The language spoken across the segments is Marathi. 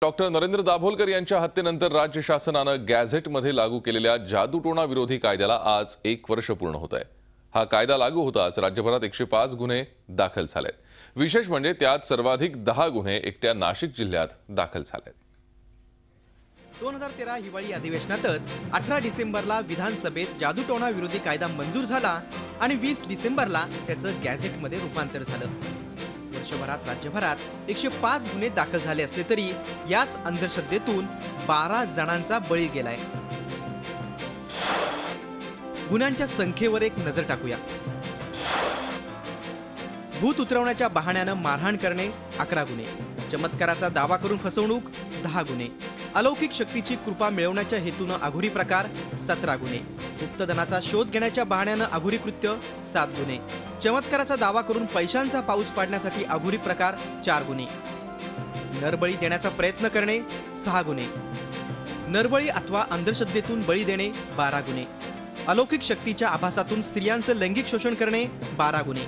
डॉक्टर नरेंद्र दाभोलकर यांच्या हत्येनंतर राज्य शासनाने गॅझेटमध्ये लागू केलेल्या जादूटोणा विरोधी कायद्याला आज 1 वर्ष पूर्ण होत आहे। हा कायदा लागू होताच राज्यभरात 105 गुन्हे दाखल झालेत। विशेष म्हणजे त्यात सर्वाधिक 10 गुन्हे एकट्या नाशिक जिल्ह्यात दाखल झालेत। 2013 हिवाळी अधिवेशनातच 18 डिसेंबरला विधानसभेत जादूटोणा विरोधी कायदा मंजूर झाला आणि 20 डिसेंबरला त्याचं गॅझेटमध्ये रूपांतर झालं। वर्षभरात राज्यभरात 105 गुन्हे दाखल झाले असले तरी याच अंधश्रद्धेतून 12 जणांचा बळी गेलाय। गुन्ह्यांच्या संख्येवर एक नजर टाकूया। भूत उतरवण्याच्या बहाण्याने मारहाण करणे 11 गुन्हे, चमत्काराचा दावा करून फसवणूक 10 गुन्हे, अलौकिक शक्तीची कृपा मिळवण्याच्या हेतूने अघोरी प्रकार 17 गुन्हे, गुप्तधनाचा शोध घेण्याच्या बहाण्याने अघोरी कृत्य 7 गुन्हे, चमत्काराचा दावा करून पैशांचा पाऊस पाडण्यासाठी अघोरी प्रकार 4 गुन्हे, नरबळी देण्याचा प्रयत्न करणे 6 गुन्हे, नरबळी अथवा अंधश्रद्धेतून बळी देणे 12 गुन्हे, अलौकिक शक्तीच्या आभासातून स्त्रियांचे लैंगिक शोषण करणे 12 गुन्हे,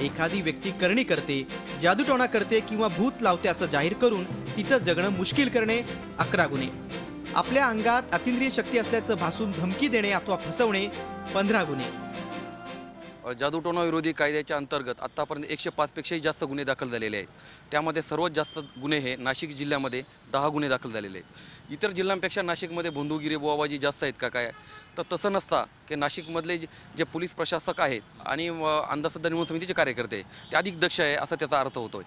एखादी व्यक्ती करणी करते, जादूटोणा करते किंवा भूत लावते असं जाहीर करून तिचं जगणं मुश्किल करणे 11 गुन्हे, आपल्या अंगात अतिंद्रिय शक्ती असल्याचं भासून धमकी देणे अथवा फसवणे 15 गुन्हे। जादूटोणा विरोधी कायद्याच्या अंतर्गत आतापर्यंत 105 पेक्षाही जास्त गुन्हे दाखल झालेले आहेत। त्यामध्ये सर्वात जास्त गुन्हे हे नाशिक जिल्ह्यामध्ये 10 गुन्हे दाखल झालेले आहेत। इतर जिल्ह्यांपेक्षा नाशिकमध्ये बंधुगिरी बुवाबाजी जास्त आहेत का काय, तर तसं नसता की नाशिकमधले जे पोलीस प्रशासक आहेत आणि अंधश्रद्धा निर्मूलन समितीचे कार्यकर्ते ते अधिक दक्ष आहे असा त्याचा अर्थ होतोय।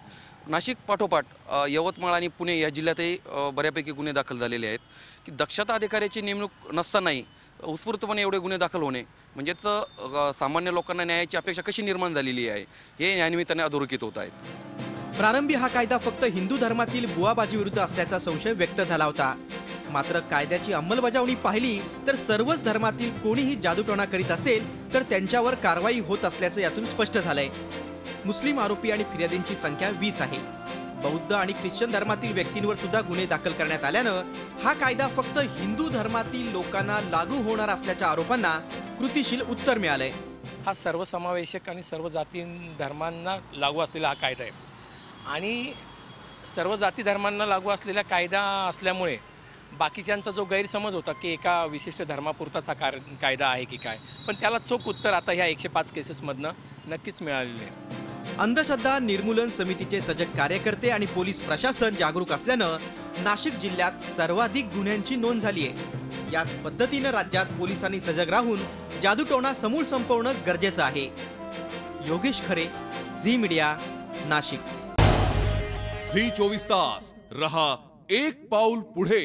नाशिक पाठोपाठ यवतमाळ आणि पुणे या जिल्ह्यातही बऱ्यापैकी गुन्हे दाखल झालेले आहेत की दक्षता अधिकाऱ्याची नेमणूक नसतानाही उत्स्फूर्तपणे एवढे गुन्हे दाखल होणे म्हणजेच सामान्य लोकांना न्यायाची अपेक्षा कशी निर्माण झालेली आहे हे यानिमित्ताने अधोरेखित होत आहेत। प्रारंभी हा कायदा फक्त हिंदू धर्मातील बुवाबाजी विरुद्ध असल्याचा संशय व्यक्त झाला होता, मात्र कायद्याची अंमलबजावणी पाहिली तर सर्वच धर्मातील कोणीही जादूटोणा करीत असेल तर त्यांच्यावर कारवाई होत असल्याचं यातून स्पष्ट झालंय। मुस्लिम आरोपी आणि फिर्यादींची संख्या 20 आहे। बौद्ध आणि ख्रिश्चन धर्मातील व्यक्तींवर सुद्धा गुन्हे दाखल करण्यात आल्यानं हा कायदा फक्त हिंदू धर्मातील लोकांना लागू होणार असल्याच्या आरोपांना कृतीशील उत्तर मिळालंय। हा सर्वसमावेशक आणि सर्व जाती धर्मांना लागू असलेला हा कायदा आहे आणि सर्व जाती धर्मांना लागू असलेला कायदा असल्यामुळे बाकीच्यांचा जो गैरसमज होता की एका विशिष्ट धर्मापुरताच हा कायदा आहे की काय, पण त्याला चोख उत्तर आता ह्या 105 केसेसमधनं नक्कीच मिळालेले आहे। अंधश्रद्धा निर्मूलन समितीचे सजग कार्यकर्ते आणि पोलीस प्रशासन जागरूक असल्यानं नाशिक जिल्ह्यात सर्वाधिक गुन्ह्यांची नोंद झाली आहे। याच पद्धतीनं राज्यात पोलिसांनी सजग राहून जादूटोणा समूळ संपवणं गरजेचं आहे। योगेश खरे, झी मीडिया, नाशिक। झी 24 तास रहा एक पाऊल पुढे।